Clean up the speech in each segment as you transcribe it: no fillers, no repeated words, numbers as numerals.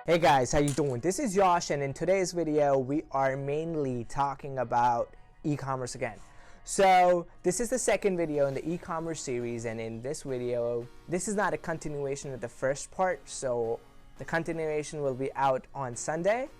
Hey guys, how you doing? This is Josh, and in today's video we are mainly talking about e-commerce again. So this is the second video in the e-commerce series, and in this video this is not a continuation of the first part, so the continuation will be out on Sunday.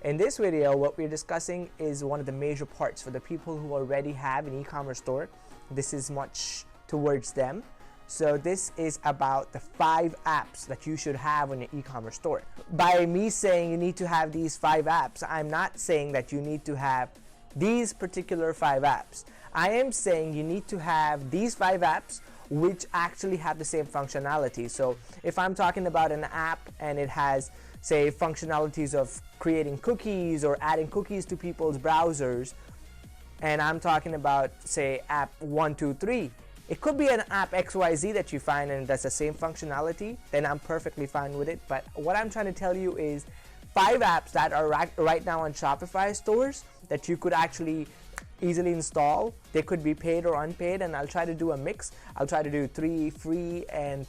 In this video what we're discussing is one of the major parts for the people who already have an e-commerce store. This is much towards them. So this is about the 5 apps that you should have on your e-commerce store. By me saying you need to have these 5 apps, I'm not saying that you need to have these particular 5 apps. I am saying you need to have these 5 apps which actually have the same functionality. So if I'm talking about an app and it has, say, functionalities of creating cookies or adding cookies to people's browsers, and I'm talking about, say, app 123, it could be an app XYZ that you find and that's the same functionality, then I'm perfectly fine with it. But what I'm trying to tell you is 5 apps that are right now on Shopify stores that you could actually easily install. They could be paid or unpaid, and I'll try to do a mix. I'll try to do 3 free and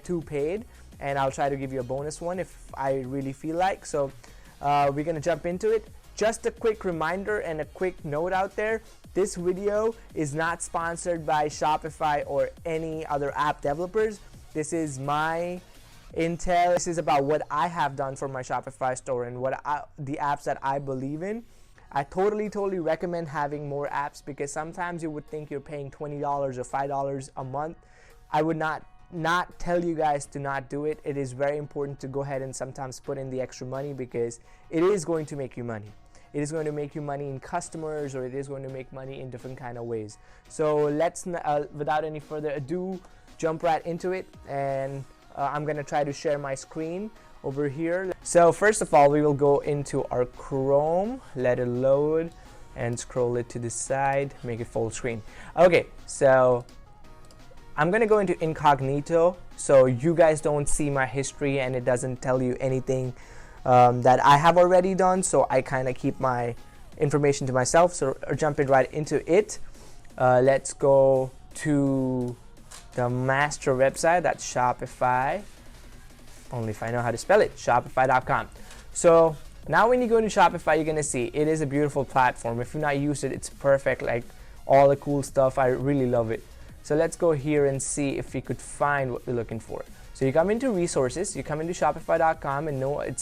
2 paid, and I'll try to give you a bonus one if I really feel like. So we're gonna jump into it. Just a quick reminder and a quick note out there. This video is not sponsored by Shopify or any other app developers. This is my intel. This is about what I have done for my Shopify store and the apps that I believe in. I totally recommend having more apps, because sometimes you would think you're paying $20 or $5 a month. I would not tell you guys to not do it. It is very important to go ahead and sometimes put in the extra money, because it is going to make you money. It is going to make you money in customers, or it is going to make money in different kind of ways. So let's without any further ado jump right into it, and I'm gonna try to share my screen over here. So first of all, we will go into our Chrome, let it load, and scroll it to the side, make it full screen. Okay, so I'm gonna go into incognito so you guys don't see my history and it doesn't tell you anything that I have already done, so I kind of keep my information to myself. So jumping right into it, let's go to the master website. That's Shopify, only if I know how to spell it, shopify.com. So now when you go into Shopify, you're gonna see it is a beautiful platform. If you're not used to it, it's perfect, like all the cool stuff. I really love it. So let's go here and see if we could find what we're looking for. So you come into resources, you come into shopify.com, and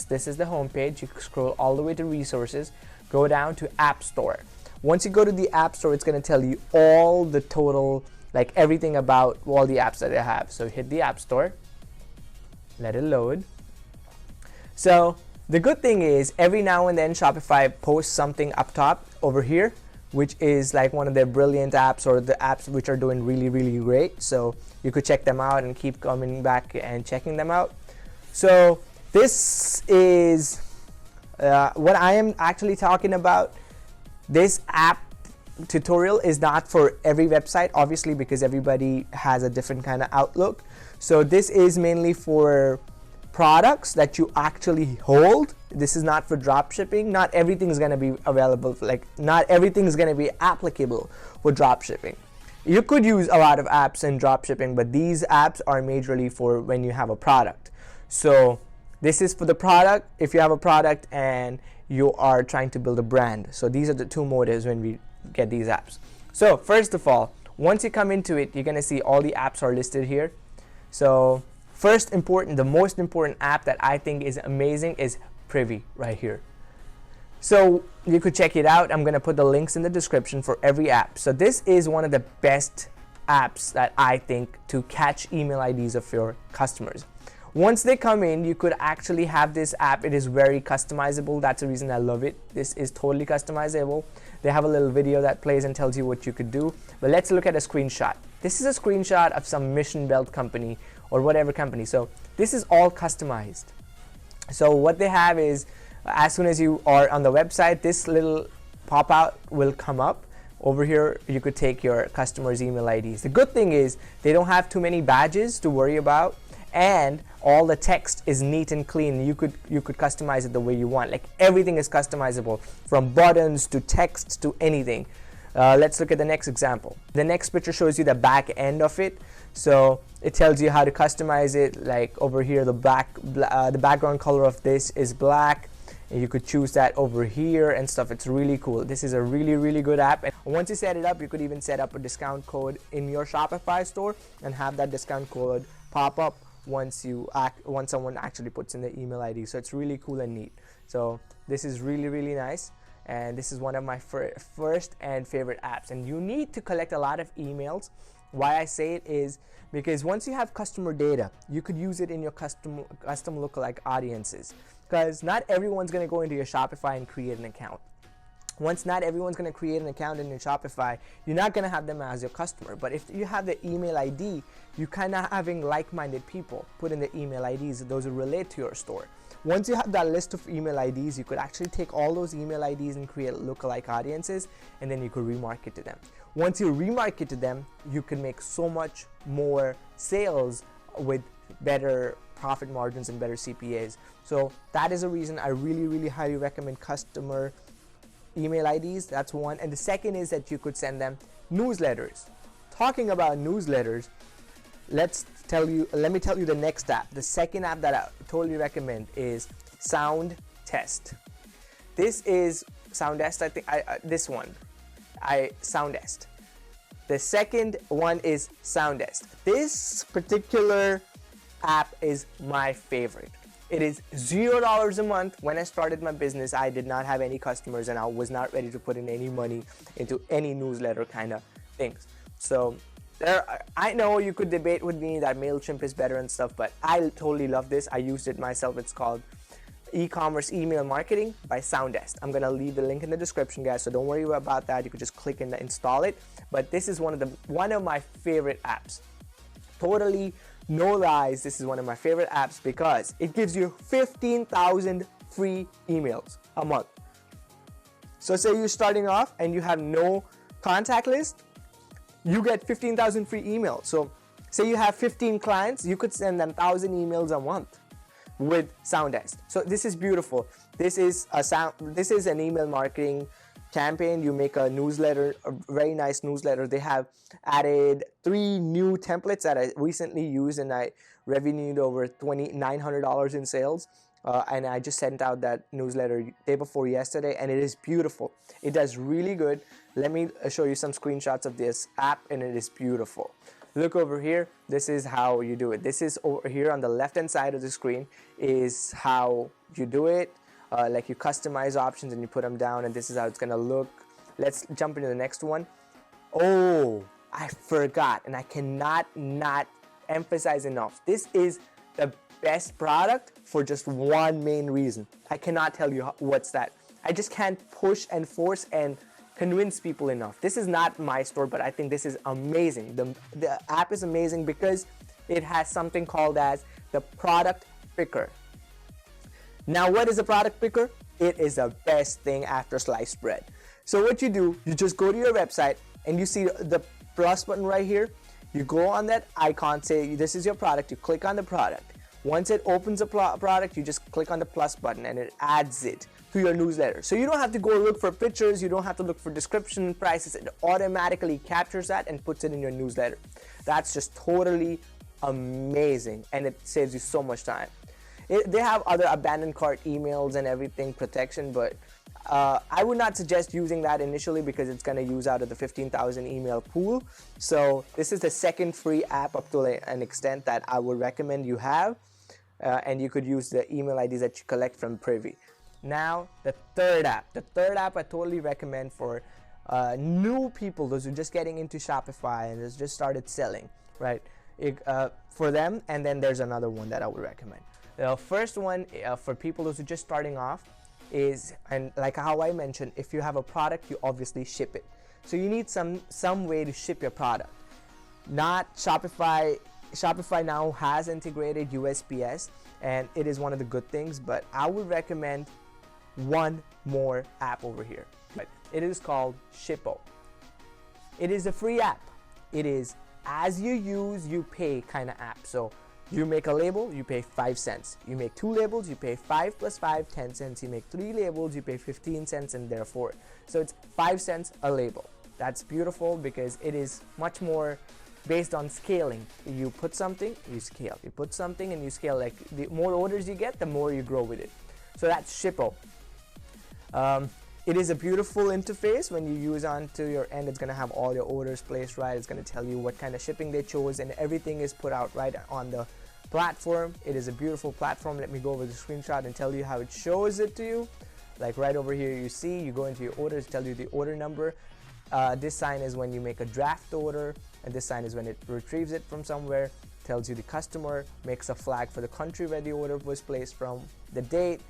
this is the home page. You scroll all the way to resources, go down to App Store. Once you go to the App Store, it's going to tell you all the total, like everything about all the apps that they have. So hit the App Store, let it load. So the good thing is every now and then Shopify posts something up top over here, which is like one of their brilliant apps, or the apps which are doing really great. So you could check them out and keep coming back and checking them out. So this is what I am actually talking about. This app tutorial is not for every website, obviously, because everybody has a different kind of outlook. So this is mainly for products that you actually hold. This is not for drop shipping. Not everything is going to be available, not everything is going to be applicable for drop shipping. You could use a lot of apps in drop shipping, but these apps are majorly for when you have a product. So this is for the product, if you have a product and you are trying to build a brand. So these are the 2 motives when we get these apps. So first of all, once you come into it, you're going to see all the apps are listed here. So the most important app that I think is amazing is Privy right here. So you could check it out. I'm going to put the links in the description for every app. So this is one of the best apps that I think to catch email IDs of your customers. Once they come in, you could actually have this app. It is very customizable. That's the reason I love it. This is totally customizable. They have a little video that plays and tells you what you could do. But let's look at a screenshot. This is a screenshot of some mission belt company or whatever company. So this is all customized. So what they have is, as soon as you are on the website, this little pop-out will come up. Over here, you could take your customers' email IDs. The good thing is they don't have too many badges to worry about, and all the text is neat and clean. You could customize it the way you want. Like everything is customizable, from buttons to text to anything. Let's look at the next example. The next picture shows you the back end of it. So it tells you how to customize it. Like over here, the background color of this is black, and you could choose that over here and stuff. It's really cool. This is a really good app, and once you set it up, you could even set up a discount code in your Shopify store and have that discount code pop up once someone actually puts in the email ID. So it's really cool and neat. So this is really nice, and this is one of my first and favorite apps. And you need to collect a lot of emails. Why I say it is because once you have customer data, you could use it in your custom lookalike audiences, because not everyone's going to go into your Shopify and create an account. Once not everyone's going to create an account in your Shopify, you're not going to have them as your customer. But if you have the email ID, you kind of having like-minded people put in the email IDs, those will relate to your store. Once you have that list of email IDs, you could actually take all those email IDs and create lookalike audiences, and then you could remarket to them. Once you remarket to them, you can make so much more sales with better profit margins and better CPAs. So that is a reason I really highly recommend customer email IDs. That's one. And the second is that you could send them newsletters. Talking about newsletters, let me tell you the next app. The second app that I totally recommend is SoundTest. This is SoundTest. I think this one, SoundTest. The second one is SoundTest. This particular app is my favorite. It is $0 a month. When I started my business, I did not have any customers, and I was not ready to put in any money into any newsletter kind of things. So I know you could debate with me that MailChimp is better and stuff, but I totally love this. I used it myself. It's called E-commerce email marketing by SoundTest. I'm gonna leave the link in the description, guys, so don't worry about that. You could just click and install it. But this is one of my favorite apps. Totally no lies, this is one of my favorite apps because it gives you 15,000 free emails a month. So say you're starting off and you have no contact list, you get 15,000 free emails. So say you have 15 clients, you could send them 1,000 emails a month with SoundTest. So this is beautiful. This is an email marketing campaign. You make a newsletter, a very nice newsletter. They have added 3 new templates that I recently used, and I revenued over $2,900 in sales. And I just sent out that newsletter day before yesterday, and it is beautiful. It does really good. Let me show you some screenshots of this app, and it is beautiful. Look over here. This is how you do it. This is over here on the left hand side of the screen is how you do it. Like you customize options and you put them down, and this is how it's gonna look. Let's jump into the next one. Oh, I forgot, and I cannot not emphasize enough. This is the best product for just one main reason. I cannot tell you what's that. I just can't push and force and convince people enough. This is not my store, but I think this is amazing. The app is amazing because it has something called as the product picker. Now, what is a product picker? It is the best thing after sliced bread. So what you do, you just go to your website and you see the plus button right here. You go on that icon, say this is your product, you click on the product. Once it opens a product, you just click on the plus button and it adds it to your newsletter. So you don't have to go look for pictures, you don't have to look for description, prices. It automatically captures that and puts it in your newsletter. That's just totally amazing, and it saves you so much time. They have other abandoned cart emails and everything protection, but I would not suggest using that initially because it's going to use out of the 15,000 email pool. So this is the second free app up to an extent that I would recommend you have, and you could use the email IDs that you collect from Privy. Now the third app I totally recommend for new people, those who are just getting into Shopify and just started selling, right? For them. And then there's another one that I would recommend. The first one for people who are just starting off is, and like how I mentioned, if you have a product, you obviously ship it. So you need some way to ship your product. Not Shopify. Shopify now has integrated USPS, and it is one of the good things, but I would recommend one more app over here. It is called Schiphol. It is a free app. It is as you use, you pay kind of app. So you make a label, you pay 5 cents. You make 2 labels, you pay 5 plus 5, 10 cents. You make 3 labels, you pay 15 cents, and therefore. So it's 5 cents a label. That's beautiful because it is much more based on scaling. You put something, you scale. You put something and you scale. Like the more orders you get, the more you grow with it. So that's Schiphol. It is a beautiful interface. When you use onto your end, it's going to have all your orders placed right. It's going to tell you what kind of shipping they chose, and everything is put out right on the platform. It is a beautiful platform. Let me go over the screenshot and tell you how it shows it to you. Like right over here, you see, you go into your orders, tell you the order number. This sign is when you make a draft order, and this sign is when it retrieves it from somewhere. Tells you the customer, makes a flag for the country where the order was placed from, the date.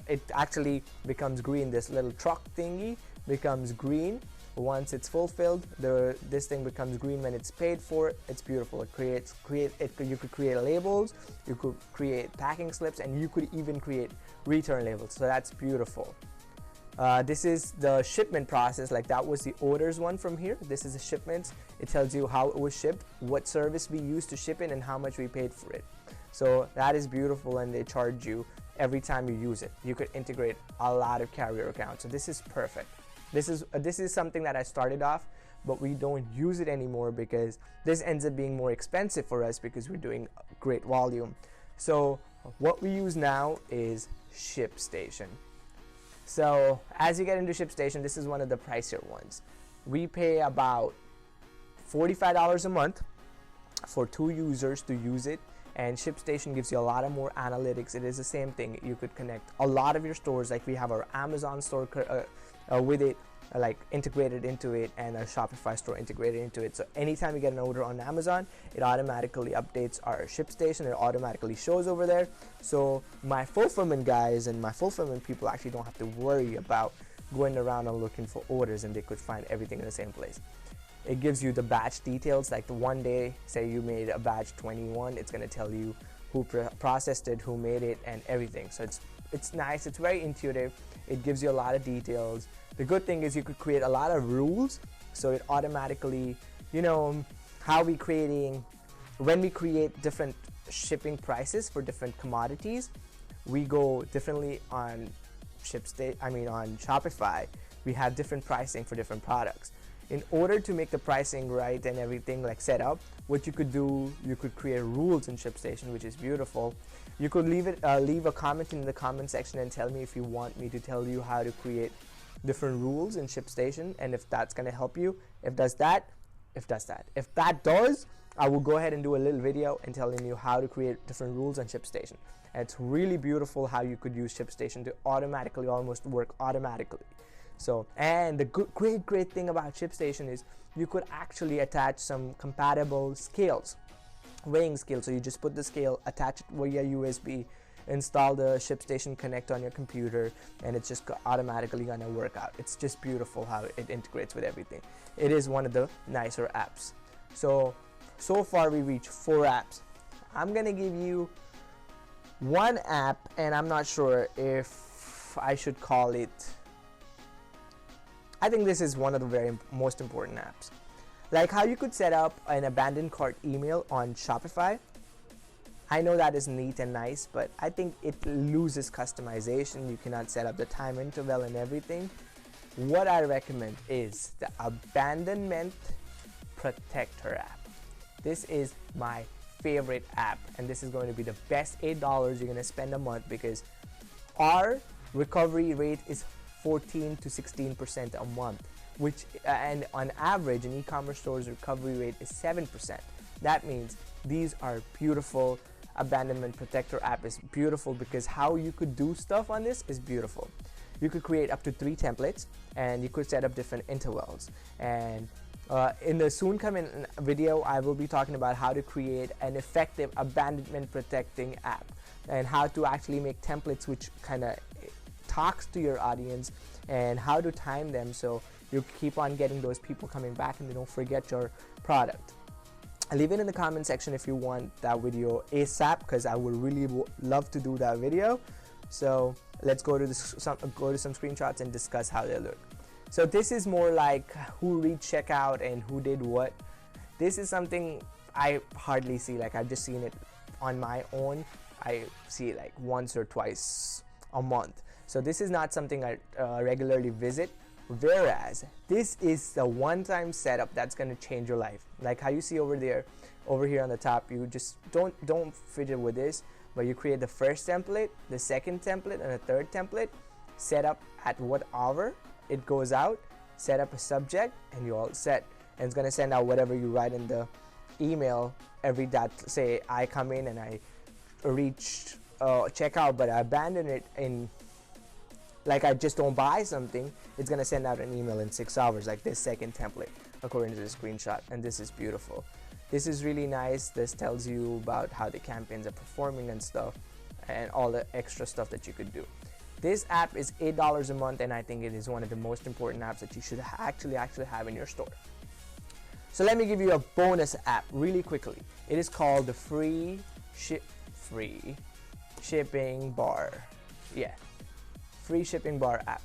It actually becomes green. This little truck thingy becomes green once it's fulfilled. This thing becomes green when it's paid for. It's beautiful. You could create labels, you could create packing slips, and you could even create return labels. So that's beautiful. This is the shipment process. Like that was the orders one from here. This is the shipments. It tells you how it was shipped, what service we used to ship it, and how much we paid for it. So that is beautiful, and they charge you every time you use it. You could integrate a lot of carrier accounts. So this is perfect. This is something that I started off, but we don't use it anymore because this ends up being more expensive for us because we're doing great volume. So what we use now is ShipStation. So as you get into ShipStation, this is one of the pricier ones. We pay about $45 a month for 2 users to use it, and ShipStation gives you a lot of more analytics. It is the same thing. You could connect a lot of your stores. Like we have our Amazon store with it, like integrated into it, and a Shopify store integrated into it. So anytime you get an order on Amazon, it automatically updates our ShipStation. It automatically shows over there. So my fulfillment guys and my fulfillment people actually don't have to worry about going around and looking for orders, and they could find everything in the same place. It gives you the batch details. Like the one day, say you made a batch 21, it's going to tell you who processed it, who made it, and everything. So it's nice. It's very intuitive. It gives you a lot of details. The good thing is you could create a lot of rules. So it automatically, when we create different shipping prices for different commodities, we go differently on on Shopify. We have different pricing for different products. In order to make the pricing right and everything like set up, what you could do, you could create rules in ShipStation, which is beautiful. You could leave a comment in the comment section and tell me if you want me to tell you how to create different rules in ShipStation, and if that's going to help you. If that does, I will go ahead and do a little video and telling you how to create different rules on ShipStation. And it's really beautiful how you could use ShipStation to almost work automatically. So, and the great thing about ShipStation is you could actually attach some compatible scales, weighing scale. So you just put the scale, attach it via USB, install the ShipStation Connect on your computer, and it's just automatically gonna work out. It's just beautiful how it integrates with everything. It is one of the nicer apps. So far we reached 4 apps. I'm gonna give you one app, and I'm not sure if I should call it. I think this is one of the very most important apps. Like how you could set up an abandoned cart email on Shopify. I know that is neat and nice, but I think it loses customization. You cannot set up the time interval and everything. What I recommend is the Abandonment Protector app. This is my favorite app, and this is going to be the best $8 you're going to spend a month, because our recovery rate is 14 to 16% a month, which and on average an e-commerce store's recovery rate is 7%. That means these are beautiful. Abandonment Protector app is beautiful because how you could do stuff on this is beautiful. You could create up to 3 templates, and you could set up different intervals. And in the soon coming video, I will be talking about how to create an effective abandonment protecting app, and how to actually make templates which kind of talks to your audience, and how to time them so you keep on getting those people coming back and they don't forget your product. Leave it in the comment section if you want that video ASAP, because I would really love to do that video. So let's go to some screenshots and discuss how they look. So this is more like who reached checkout and who did what. This is something I hardly see. Like I've just seen it on my own. I see it like once or twice a month. So this is not something I regularly visit, Whereas this is the one-time setup that's going to change your life. Like how you see over there, over here on the top, you just don't fidget with this, but you create the first template, the second template, and the third template. Set up at what hour it goes out, set up a subject, and you're all set. And it's going to send out whatever you write in the email every that. Say I come in and I reached checkout, but I abandoned it in, like I just don't buy something. It's going to send out an email in 6 hours, like this second template according to the screenshot. And this is beautiful. This is really nice. This tells you about how the campaigns are performing and stuff, and all the extra stuff that you could do. This app is $8 a month, and I think it is one of the most important apps that you should actually have in your store. So let me give you a bonus app really quickly. It is called the free shipping bar. Yeah, free shipping bar app.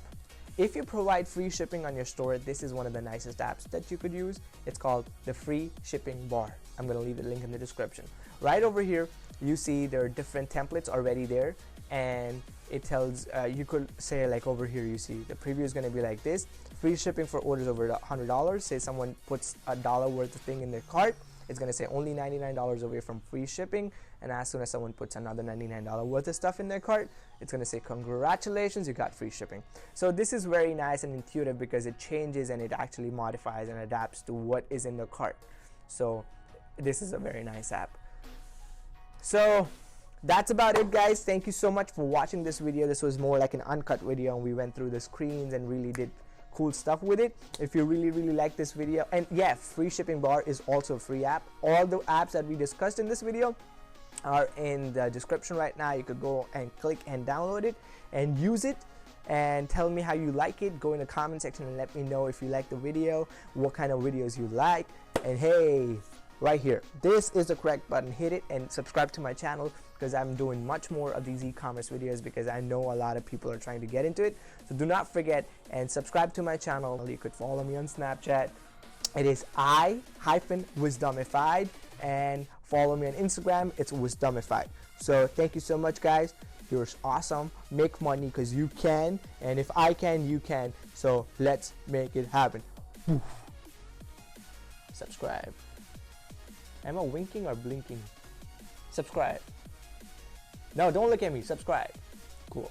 If you provide free shipping on your store, this is one of the nicest apps that you could use. It's called the free shipping bar. I'm going to leave the link in the description. Right over here, you see there are different templates already there, and it tells you could say, like over here, you see the preview is going to be like this: free shipping for orders over $100. Say someone puts $1 worth of thing in their cart, it's going to say only $99 away from free shipping. And as soon as someone puts another $99 worth of stuff in their cart, it's going to say congratulations, you got free shipping. So this is very nice and intuitive because it changes and it actually modifies and adapts to what is in the cart. So this is a very nice app. So that's about it, guys. Thank you so much for watching this video. This was more like an uncut video, and we went through the screens and really did cool stuff with it. If you really like this video, and yeah, free shipping bar is also a free app. All the apps that we discussed in this video are in the description right now. You could go and click and download it and use it, and tell me how you like it. Go in the comment section and let me know if you like the video, what kind of videos you like. And hey, right here, this is the correct button. Hit it and subscribe to my channel, because I'm doing much more of these e-commerce videos, because I know a lot of people are trying to get into it. So do not forget and subscribe to my channel. You could follow me on Snapchat. It is I-Wisdomified, and follow me on Instagram. It's Wisdomified. So thank you so much, guys. You're awesome. Make money because you can, and if I can, you can. So let's make it happen. Subscribe. Am I winking or blinking? Subscribe. No, don't look at me. Subscribe. Cool.